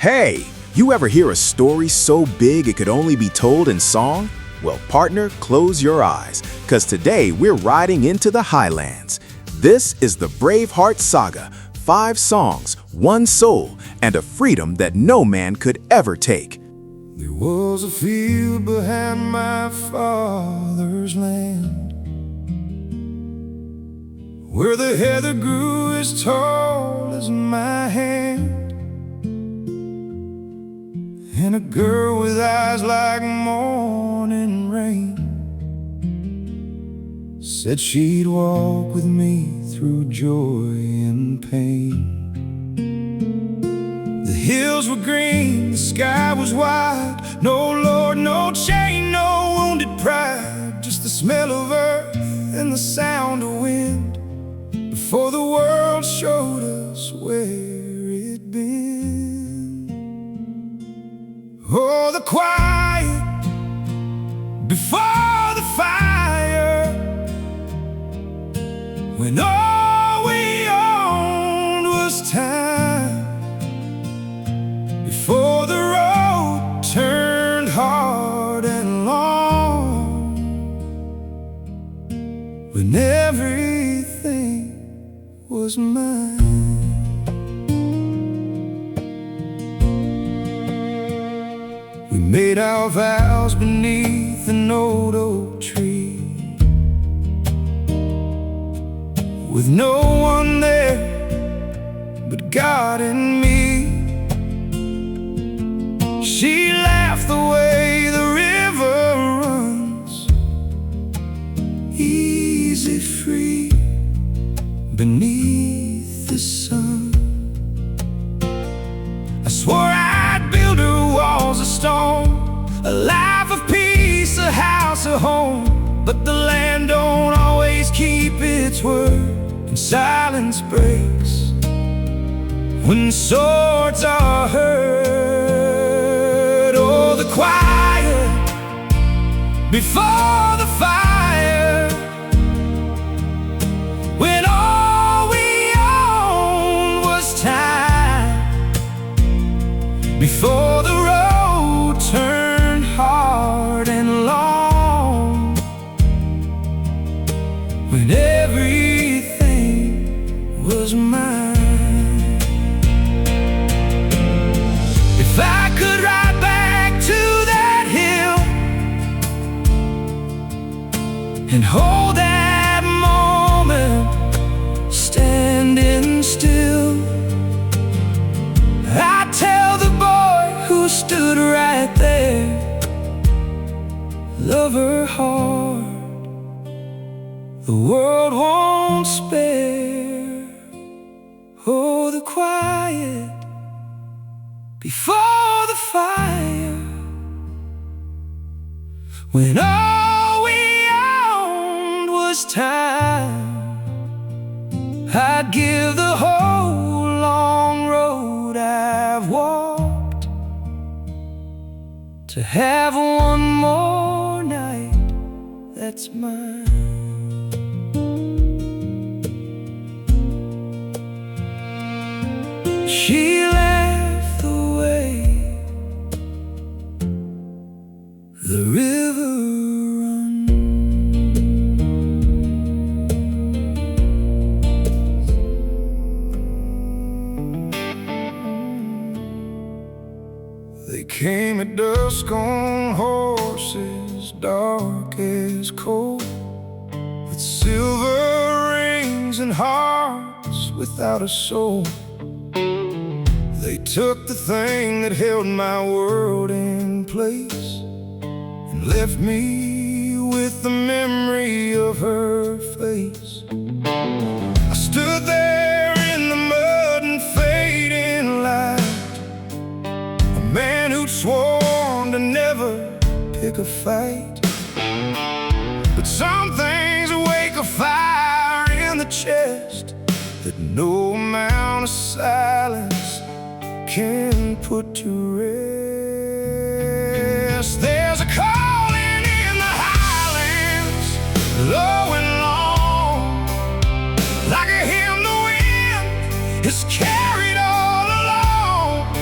Hey, you ever hear a story so big it could only be told in song? Well, partner, close your eyes, because today we're riding into the highlands. This is the Braveheart Saga, 5 songs, 1 soul, and a freedom that no man could ever take. There was a field behind my father's land, where the heather grew as tall as my hand, and a girl with eyes like morning rain said she'd walk with me through joy and pain. The hills were green, the sky was wide, no lord, no chain, no wounded pride, just the smell of earth and the sound of wind before the world showed us where it'd been. Oh, the quiet before the fire, when all we owned was time, before the road turned hard and long, when everything was mine. We made our vows beneath an old oak tree, with no one there but God and me. She laughed the way the river runs, easy free beneath the sun. I swore I'd build her walls of stone, a life of peace, a house, a home. But the land don't always keep its word, and silence breaks when swords are heard. Oh, the quiet before the fire, when all we owned was time, before the road turned hard and long, when everything was mine. If I could ride back to that hill and hold that moment standing still, I'd tell the boy who stood right there, love her hard, the world won't spare. Oh, the quiet before the fire, when all we owned was time, I'd give the whole long road I've walked to have one more night that's mine. She laughed the way the river runs. They came at dusk on horses dark as coal, with silver rings and hearts without a soul. They took the thing that held my world in place and left me with the memory of her face. I stood there in the mud and fading light, a man who'd sworn to never pick a fight. But some things wake a fire in the chest that no amount of silence can put to rest. There's a calling in the highlands, low and long, like a hymn the wind is carried all along.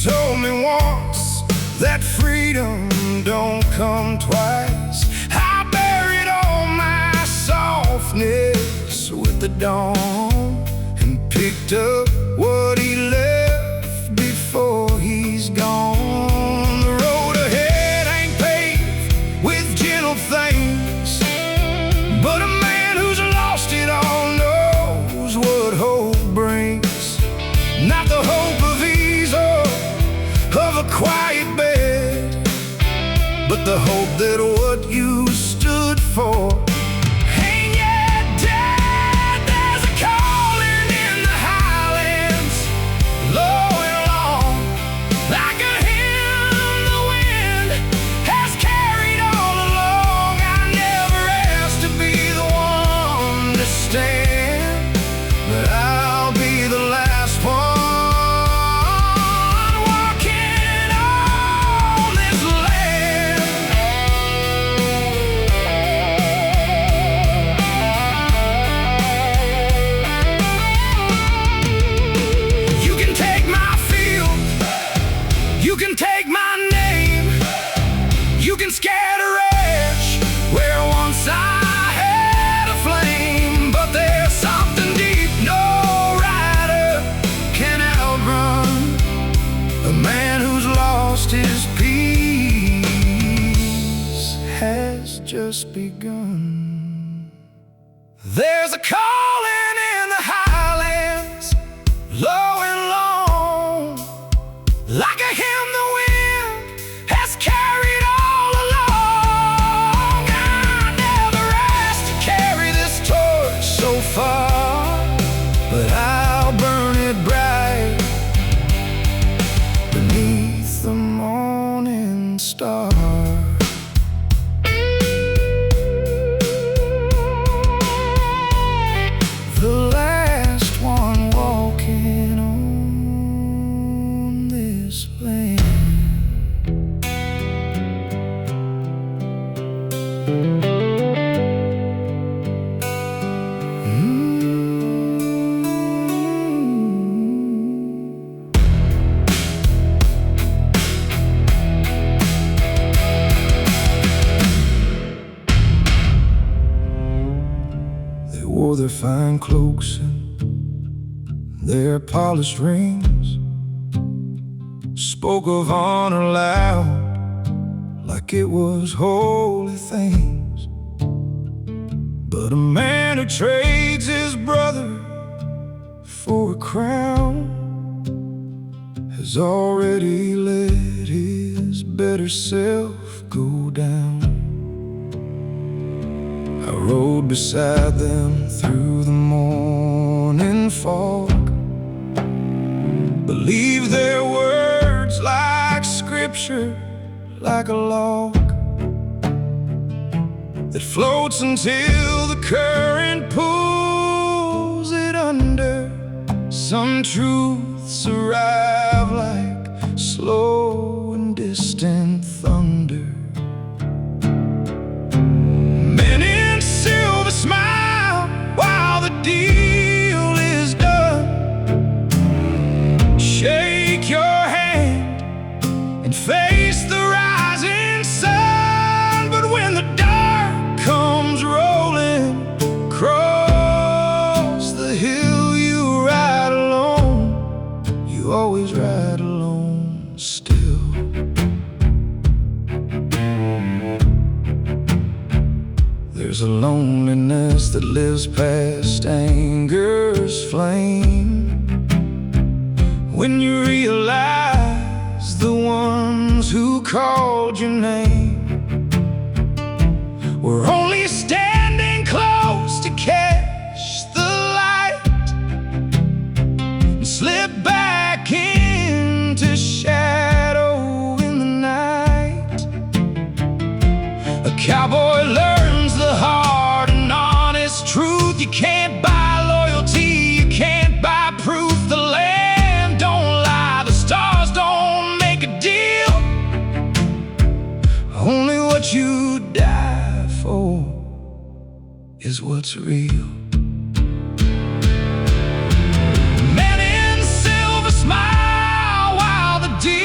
told me once that freedom don't come twice. I buried all my softness with the dawn and picked up what he left before he's gone. The road ahead ain't paved with gentle things, but a man who's lost it all knows what hope brings. Not the hope of ease or of a quiet bed, but the hope that what you stood for ain't yet dead. There's a calling in the highlands, low and long, like a hymn the wind has carried all along. I never asked to be the one to stand, but I'll be the last one. You can take my name, you can scatter ash where once I had a flame, but there's something deep no rider can outrun. A man who's lost his peace has just begun. There's a calling in the highlands, low and long, like a hymn the wind has carried all along. I never asked to carry this torch so far, but I'll burn it bright beneath the morning star. The last one walking on this land. They wore their fine cloaks and their polished rings, spoke of honor loud like it was holy things. But a man who trades his brother for a crown has already let his better self go down. I rode beside them through the morning fog, believe their words like scripture, like a log that floats until the current pulls it under. Some truths arrive like slow and distant thunder. Men in silver smile while the deal is done. Shake your hand and face the rising sun. But when the dark comes rolling across the hill, you ride alone. You always ride alone still. There's a loneliness that lives past anger's flame, when you realize the ones who called your name were only standing close to catch the light and slip back into shadow in the night. A cowboy learns the hard and honest truth. You can't buy loyalty, you can't buy proof. The land don't lie, the stars don't make a deal. Only what you die for is what's real. Men in silver smile while the deal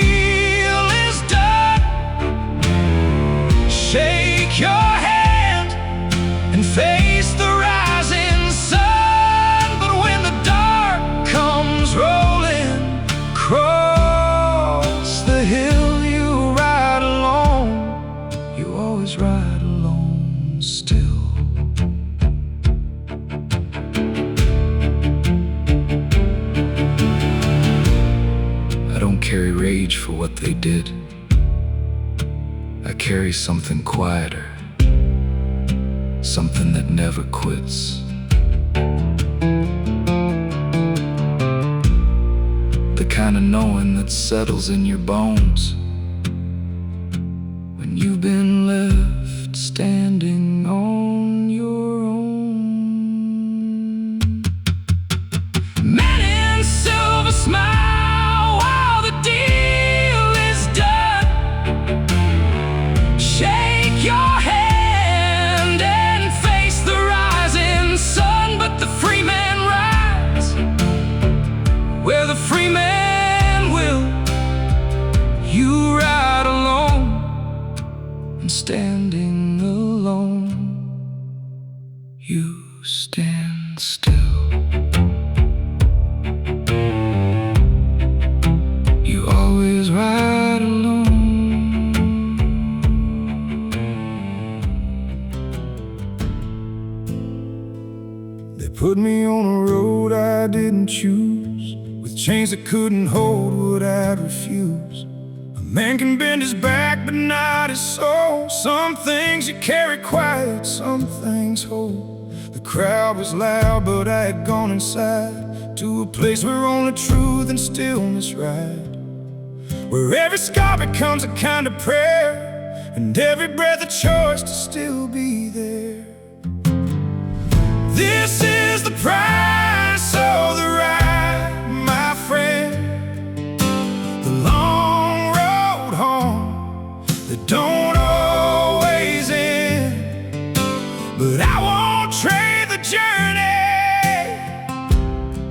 they did. I carry something quieter, something that never quits. The kind of knowing that settles in your bones when you've been left standing on your own. Man in silver smile while the deal is done. Shake your hand and face the rising sun. But the free man rides where the free man will. You ride alone, and standing alone, you stand still. You always ride alone. They put me on a road I didn't choose, with chains that couldn't hold what I'd refuse. A man can bend his back but not his soul. Some things you carry quiet, some things hold. The crowd was loud but I had gone inside to a place where only truth and stillness ride, where every scar becomes a kind of prayer, and every breath a choice to still be there. This is the price of the ride, my friend. The long road home that don't always end. But I won't trade the journey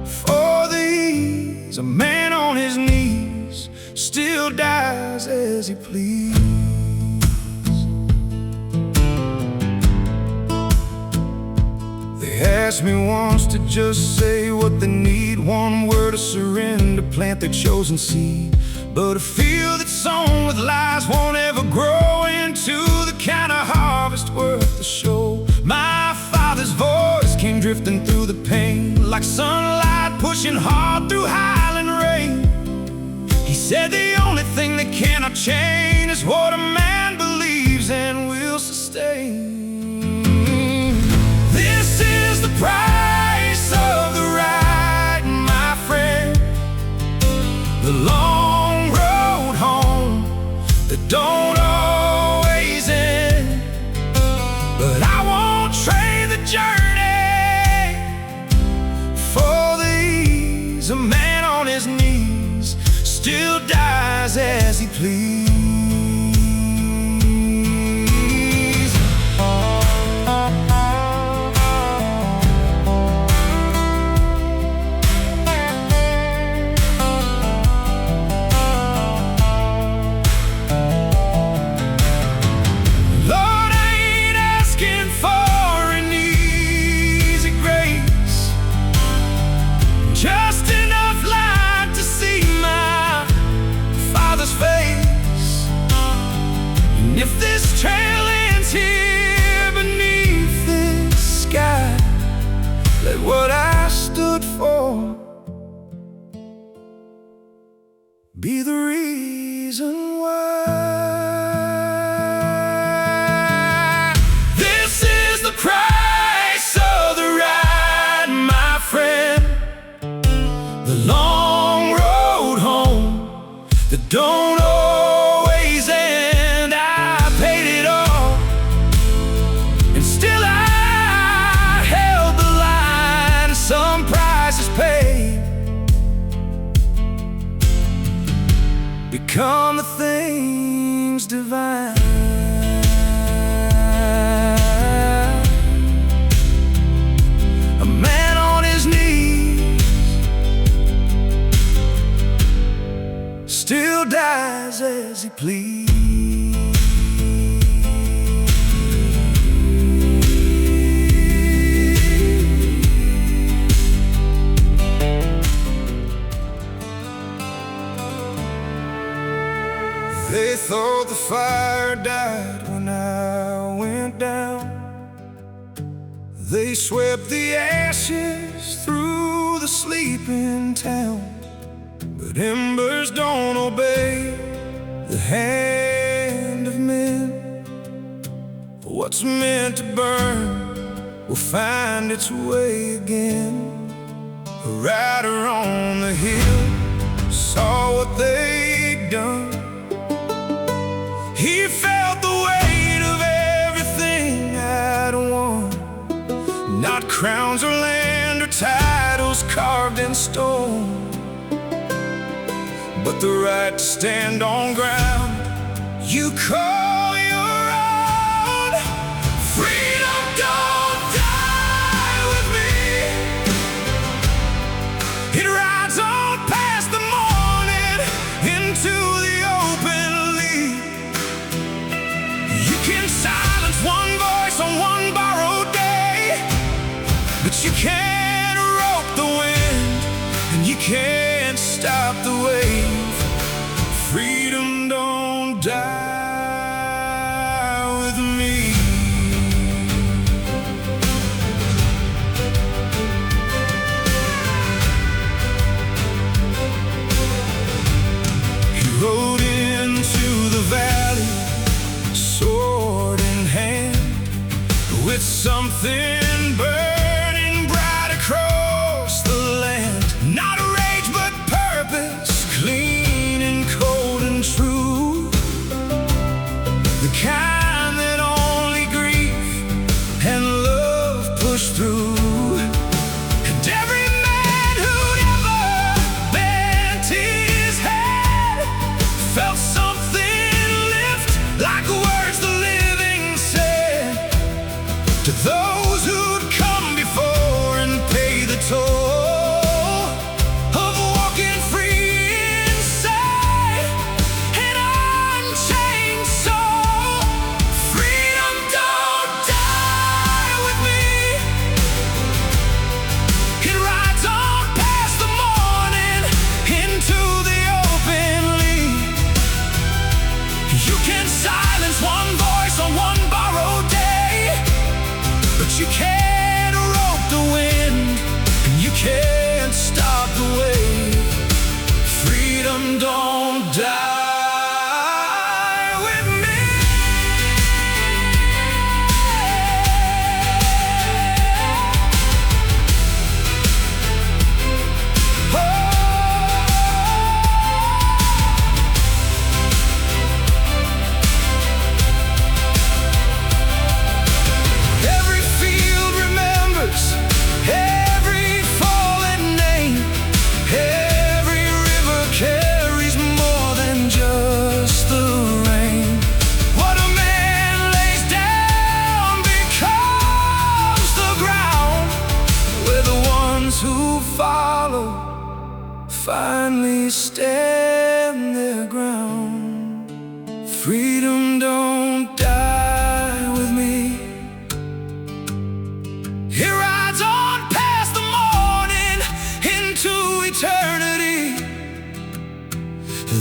for the ease. A man on his knees still dies as he pleads. They asked me once to just say what they need, one word of surrender, plant their chosen seed. But a field that's sown with lies won't ever grow into the kind of harvest worth the show. My father's voice came drifting through the pain, like sunlight pushing hard through highland rain. He said the only thing that cannot change is what a man believes and will sustain. This is the price of the ride, my friend. The long road home that don't always end. But I won't trade the journey for the ease. A man on his knees still dies as he pleads. Lord, I ain't asking for an easy grace, just enough light to see my Father's face. And if this trail ends here beneath this sky, let what I stood for be the reason why. This is the price of the ride, my friend. The long road home that don't always end. I paid it all, and still I held the line. Some prices paid become the things divine. A man on his knees still dies as he pleads. They thought the fire died when I went down. They swept the ashes through the sleeping town. But embers don't obey, the hand of men. What's meant to burn will find its way again. A rider on the hill saw what they'd done. He felt the weight of everything I'd won. Not crowns or land or titles carved in stone, but the right to stand on ground you call your own. Freedom don't die with me. It rides on past the morning into the open lead. You can silence one voice on one borrowed day, but you can't rope the wind, and you can't stop the wave. Freedom don't die with me. He rode into the valley, sword in hand, with something burning bright across the land. Not rage but purpose, clean and cold and true, the kind that only grief and love push through. And every man who'd ever bent his head felt something lift like words the living said. To those who'd come before and pay the toll of walking free inside an unchained soul. Freedom don't die with me. It rides on past the morning into the open lead. You can silence one voice on one borrowed day, but you can't rope the wind, and you can't stop the wave. Freedom don't die with me. Every field remembers every fallen name. Every river carries more than just the rain. What a man lays down becomes the ground, where the ones who follow finally stand their ground. Freedom don't die with me. It rides on past the morning into eternity.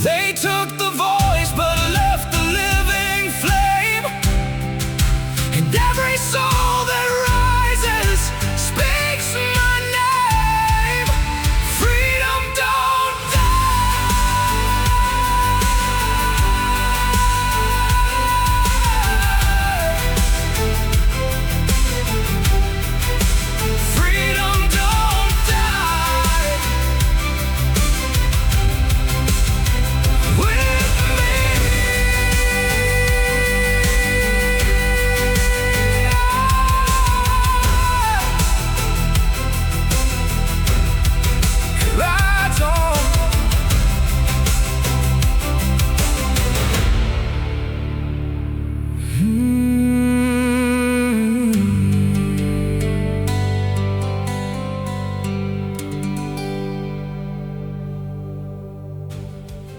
They took the voice but left the living flame. And every soul that rises speaks my name. Freedom don't die. Freedom don't die with me. Rides on.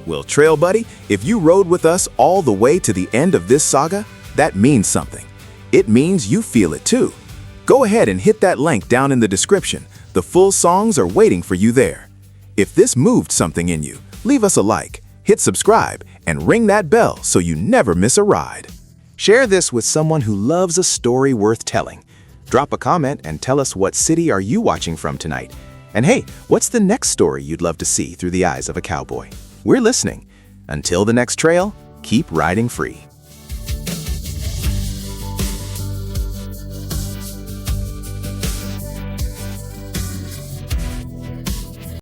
Well, Trail Buddy, if you rode with us all the way to the end of this saga, that means something. It means you feel it too. Go ahead and hit that link down in the description. The full songs are waiting for you there. If this moved something in you, leave us a like, hit subscribe, and ring that bell so you never miss a ride. Share this with someone who loves a story worth telling. Drop a comment and tell us what city are you watching from tonight. And hey, what's the next story you'd love to see through the eyes of a cowboy? We're listening. Until the next trail, keep riding free.